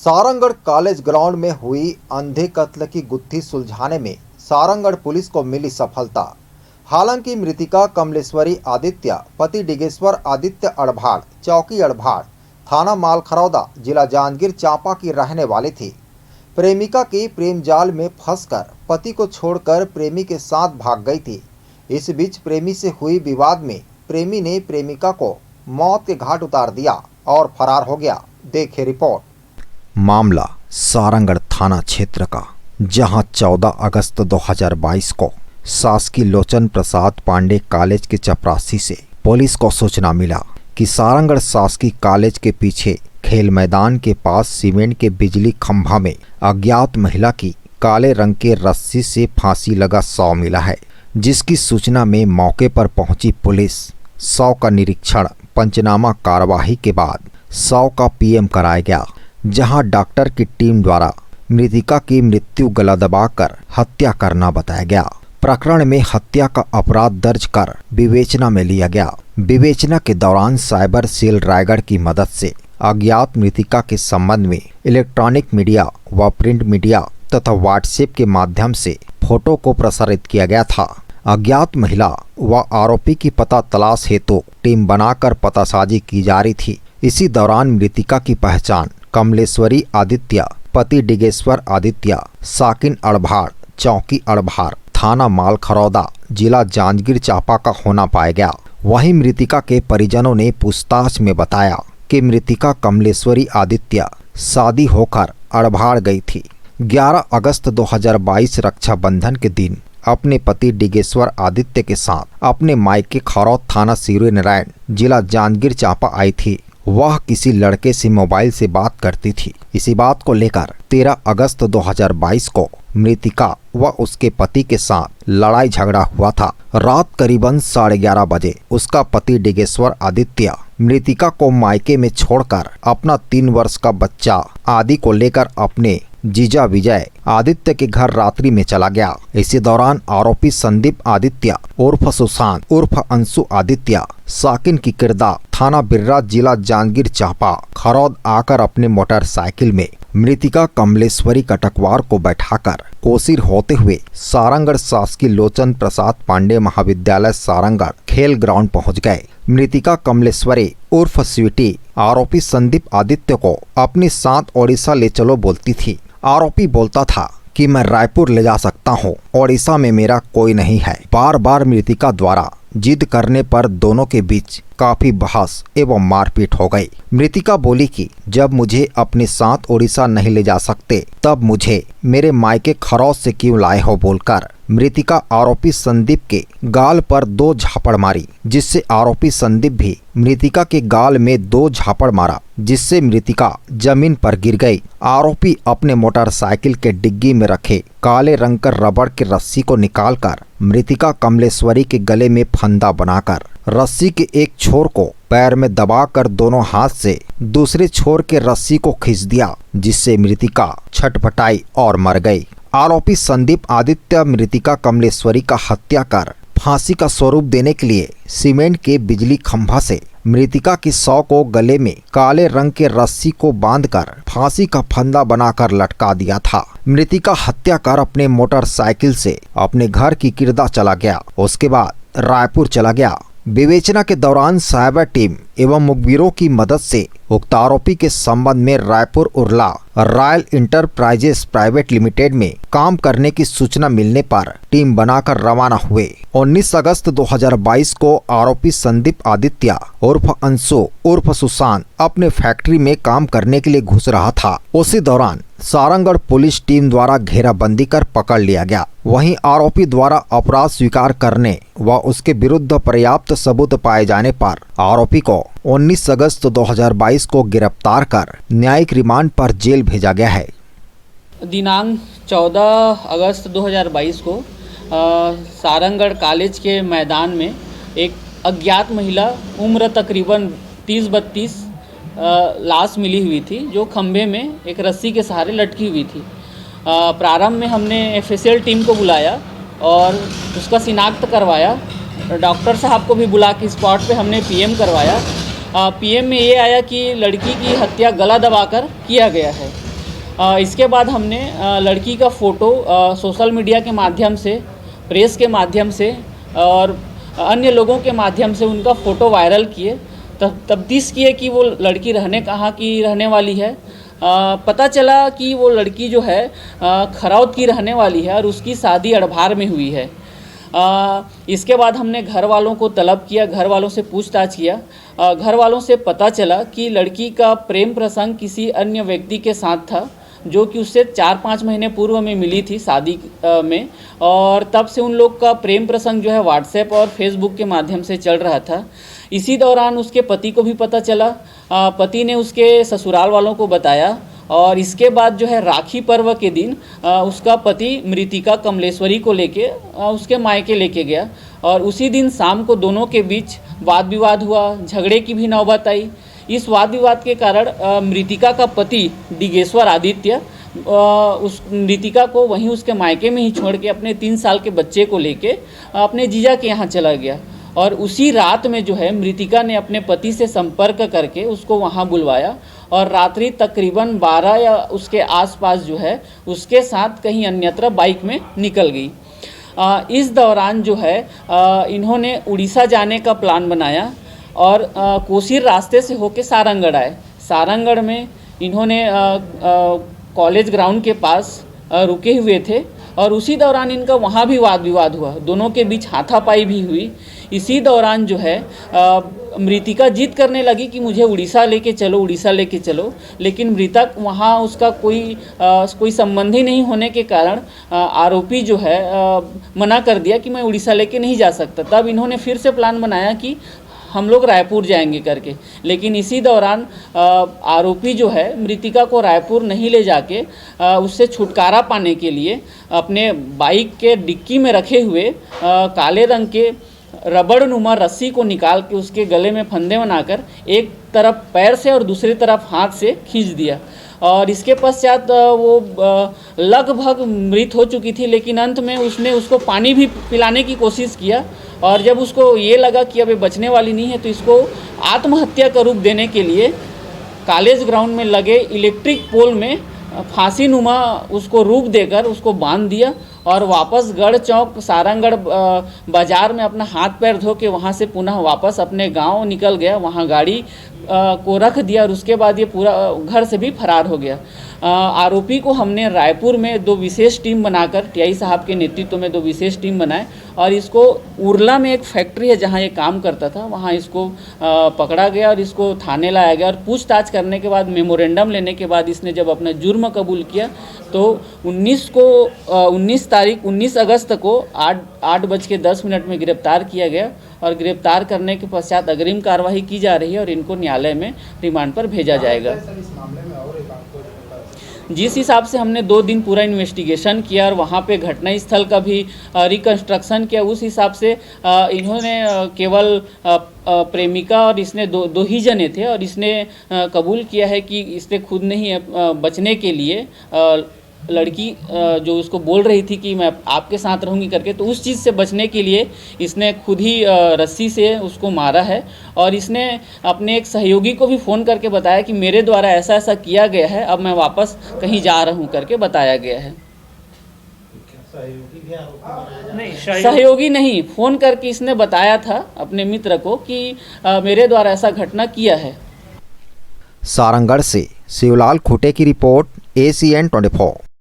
Sarangarh college ground में हुई अंधे कत्ल की गुत्थी सुलझाने में सारंगढ़ पुलिस को मिली सफलता। हालांकि मृतिका कमलेश्वरी आदित्य पति डिगेश्वर आदित्य अड़भाड़ चौकी अड़भाड़ थाना मालखरौदा जिला जांजगीर चांपा की रहने वाली थी। प्रेमिका की प्रेम जाल में फंसकर पति को छोड़कर प्रेमी के साथ भाग गई थी। इस बीच प्रेमी से हुई विवाद में प्रेमी ने प्रेमिका को मौत के घाट उतार दिया और फरार हो गया। देखे रिपोर्ट। मामला सारंगढ़ थाना क्षेत्र का, जहां 14 अगस्त 2022 को शासकीय लोचन प्रसाद पांडे कॉलेज के चपरासी से पुलिस को सूचना मिला कि सारंगढ़ शासकीय कॉलेज के पीछे खेल मैदान के पास सीमेंट के बिजली खंभा में अज्ञात महिला की काले रंग के रस्सी से फांसी लगा शव मिला है। जिसकी सूचना में मौके पर पहुंची पुलिस शव का निरीक्षण पंचनामा कार्यवाही के बाद शव का पीएम कराया गया, जहां डॉक्टर की टीम द्वारा मृतिका की मृत्यु गला दबाकर हत्या करना बताया गया। प्रकरण में हत्या का अपराध दर्ज कर विवेचना में लिया गया। विवेचना के दौरान साइबर सेल रायगढ़ की मदद से अज्ञात मृतिका के संबंध में इलेक्ट्रॉनिक मीडिया व प्रिंट मीडिया तथा व्हाट्सएप के माध्यम से फोटो को प्रसारित किया गया था। अज्ञात महिला व आरोपी की पता तलाश हेतु टीम बनाकर पतासाजी की जा रही थी। इसी दौरान मृतिका की पहचान कमलेश्वरी आदित्य पति डिगेश्वर आदित्य साकिन अड़भाड़ चौकी अड़भाड़ थाना मालखरौदा जिला जांजगीर चांपा का होना पाया गया। वहीं मृतिका के परिजनों ने पूछताछ में बताया कि मृतिका कमलेश्वरी आदित्य शादी होकर अड़भाड़ गई थी। 11 अगस्त 2022 रक्षाबंधन के दिन अपने पति डिगेश्वर आदित्य के साथ अपने मायके खरौद थाना सूर्य नारायण जिला जांजगीर चांपा आई थी। वह किसी लड़के से मोबाइल से बात करती थी। इसी बात को लेकर 13 अगस्त 2022 को मृतिका व उसके पति के साथ लड़ाई झगड़ा हुआ था। रात करीबन 11:30 बजे उसका पति डिगेश्वर आदित्य मृतिका को मायके में छोड़कर अपना 3 वर्ष का बच्चा आदि को लेकर अपने जीजा विजय आदित्य के घर रात्रि में चला गया। इसी दौरान आरोपी संदीप आदित्य उर्फ सुशांत उर्फ अंशु आदित्य साकिन की किरदार थाना बिर्रा जिला जांजगीर चांपा खरौद आकर अपने मोटरसाइकिल में मृतिका कमलेश्वरी कटकवार को बैठाकर कोसीर होते हुए सारंगढ़ शासकीय लोचन प्रसाद पांडे महाविद्यालय सारंगढ़ खेल ग्राउंड पहुंच गए। मृतिका कमलेश्वरी उर्फ स्वीटी आरोपी संदीप आदित्य को अपने साथ ओडिशा ले चलो बोलती थी। आरोपी बोलता था कि मैं रायपुर ले जा सकता हूँ, ओडिशा में मेरा कोई नहीं है। बार बार मृतिका द्वारा जिद करने पर दोनों के बीच काफी बहस एवं मारपीट हो गई। मृतिका बोली कि जब मुझे अपने साथ ओडिशा नहीं ले जा सकते तब मुझे मेरे मायके खरौद से क्यों लाए हो बोलकर मृतिका आरोपी संदीप के गाल पर 2 झापड़ मारी, जिससे आरोपी संदीप भी मृतिका के गाल में 2 झापड़ मारा, जिससे मृतिका जमीन पर गिर गई। आरोपी अपने मोटरसाइकिल के डिग्गी में रखे काले रंग का रबड़ के रस्सी को निकालकर मृतिका कमलेश्वरी के गले में फंदा बनाकर रस्सी के एक छोर को पैर में दबाकर दोनों हाथ से दूसरे छोर के रस्सी को खींच दिया, जिससे मृतिका छटपटाई और मर गई। आरोपी संदीप आदित्य मृतिका कमलेश्वरी का हत्या कर फांसी का स्वरूप देने के लिए सीमेंट के बिजली खंभा से मृतिका की शव को गले में काले रंग के रस्सी को बांधकर फांसी का फंदा बनाकर लटका दिया था। मृतिका हत्या कर अपने मोटरसाइकिल से अपने घर की किरदा चला गया। उसके बाद रायपुर चला गया। विवेचना के दौरान साइबर टीम एवं मुखबिरों की मदद से उक्त आरोपी के संबंध में Raipur Urla royal enterprises private limited में काम करने की सूचना मिलने पर टीम बनाकर रवाना हुए। 19 अगस्त 2022 को आरोपी संदीप आदित्य उर्फ अंशु उर्फ सुशांत अपने फैक्ट्री में काम करने के लिए घुस रहा था। उसी दौरान सारंगढ़ पुलिस टीम द्वारा घेराबंदी कर पकड़ लिया गया। वहीं आरोपी द्वारा अपराध स्वीकार करने व उसके विरुद्ध पर्याप्त सबूत पाए जाने पर आरोपी को 19 अगस्त 2022 को गिरफ्तार कर न्यायिक रिमांड पर जेल भेजा गया है। दिनांक 14 अगस्त 2022 को सारंगढ़ कॉलेज के मैदान में एक अज्ञात महिला उम्र तकरीबन 30-32 लाश मिली हुई थी, जो खंभे में एक रस्सी के सहारे लटकी हुई थी। प्रारंभ में हमने एफएसएल टीम को बुलाया और उसका शिनाख्त करवाया। डॉक्टर साहब को भी बुला के स्पॉट पे हमने पीएम करवाया। पीएम में ये आया कि लड़की की हत्या गला दबाकर किया गया है। इसके बाद हमने लड़की का फ़ोटो सोशल मीडिया के माध्यम से, प्रेस के माध्यम से और अन्य लोगों के माध्यम से उनका फ़ोटो वायरल किए, तफ्तीश किए कि वो लड़की कहाँ की रहने वाली है। पता चला कि वो लड़की जो है खरौद की रहने वाली है और उसकी शादी अड़भार में हुई है। इसके बाद हमने घर वालों को तलब किया, घर वालों से पूछताछ किया। घर वालों से पता चला कि लड़की का प्रेम प्रसंग किसी अन्य व्यक्ति के साथ था, जो कि उससे 4-5 महीने पूर्व में मिली थी शादी में, और तब से उन लोग का प्रेम प्रसंग जो है व्हाट्सएप और फेसबुक के माध्यम से चल रहा था। इसी दौरान उसके पति को भी पता चला, पति ने उसके ससुराल वालों को बताया और इसके बाद जो है राखी पर्व के दिन उसका पति मृतिका कमलेश्वरी को लेके उसके मायके लेके गया और उसी दिन शाम को दोनों के बीच वाद विवाद हुआ, झगड़े की भी नौबत आई। इस वाद विवाद के कारण मृतिका का पति डिगेश्वर आदित्य उस मृतिका को वहीं उसके मायके में ही छोड़ के अपने 3 साल के बच्चे को लेके अपने जीजा के यहाँ चला गया और उसी रात में जो है मृतिका ने अपने पति से संपर्क करके उसको वहाँ बुलवाया और रात्रि तकरीबन 12 या उसके आसपास जो है उसके साथ कहीं अन्यत्र बाइक में निकल गई। इस दौरान जो है इन्होंने उड़ीसा जाने का प्लान बनाया और कोसीर रास्ते से होके सारंगढ़ आए। सारंगढ़ में इन्होंने कॉलेज ग्राउंड के पास रुके हुए थे और उसी दौरान इनका वहाँ भी वाद विवाद हुआ, दोनों के बीच हाथापाई भी हुई। इसी दौरान जो है मृतिका जिद करने लगी कि मुझे उड़ीसा लेके चलो, उड़ीसा लेके चलो, लेकिन मृतक वहाँ उसका कोई संबंधी नहीं होने के कारण आरोपी जो है मना कर दिया कि मैं उड़ीसा लेके नहीं जा सकता। तब इन्होंने फिर से प्लान बनाया कि हम लोग रायपुर जाएंगे करके, लेकिन इसी दौरान आरोपी जो है मृतिका को रायपुर नहीं ले जाके उससे छुटकारा पाने के लिए अपने बाइक के डिक्की में रखे हुए काले रंग के रबड़ नुमा रस्सी को निकाल के उसके गले में फंदे बनाकर एक तरफ पैर से और दूसरी तरफ हाथ से खींच दिया और इसके पश्चात वो लगभग मृत हो चुकी थी, लेकिन अंत में उसने उसको पानी भी पिलाने की कोशिश किया और जब उसको ये लगा कि अब ये बचने वाली नहीं है तो इसको आत्महत्या का रूप देने के लिए कॉलेज ग्राउंड में लगे इलेक्ट्रिक पोल में फांसी नुमा उसको रूप देकर उसको बांध दिया और वापस गढ़ चौक सारंगढ़ बाज़ार में अपना हाथ पैर धो के वहाँ से पुनः वापस अपने गांव निकल गया। वहाँ गाड़ी को रख दिया और उसके बाद ये पूरा घर से भी फरार हो गया। आरोपी को हमने रायपुर में 2 विशेष टीम बनाकर टीआई साहब के नेतृत्व में 2 विशेष टीम बनाए और इसको उरला में एक फैक्ट्री है जहां ये काम करता था, वहां इसको पकड़ा गया और इसको थाने लाया गया और पूछताछ करने के बाद मेमोरेंडम लेने के बाद इसने जब अपना जुर्म कबूल किया तो 19 अगस्त को 8:10 में गिरफ्तार किया गया और गिरफ्तार करने के पश्चात अग्रिम कार्रवाई की जा रही है और इनको न्यायालय में रिमांड पर भेजा जाएगा। जिस हिसाब से हमने 2 दिन पूरा इन्वेस्टिगेशन किया और वहाँ पे घटना स्थल का भी रिकंस्ट्रक्शन किया, उस हिसाब से इन्होंने केवल प्रेमिका और इसने दो ही जने थे और इसने कबूल किया है कि इसने खुद नहीं बचने के लिए लड़की जो उसको बोल रही थी कि मैं आपके साथ रहूंगी करके, तो उस चीज़ से बचने के लिए इसने खुद ही रस्सी से उसको मारा है और इसने अपने एक सहयोगी को भी फ़ोन करके बताया कि मेरे द्वारा ऐसा ऐसा किया गया है, अब मैं वापस कहीं जा रहा हूं करके बताया गया है। सहयोगी नहीं, फ़ोन करके इसने बताया था अपने मित्र को कि मेरे द्वारा ऐसा घटना किया है। सारंगढ़ से शिवलाल खुटे की रिपोर्ट, ACN 24।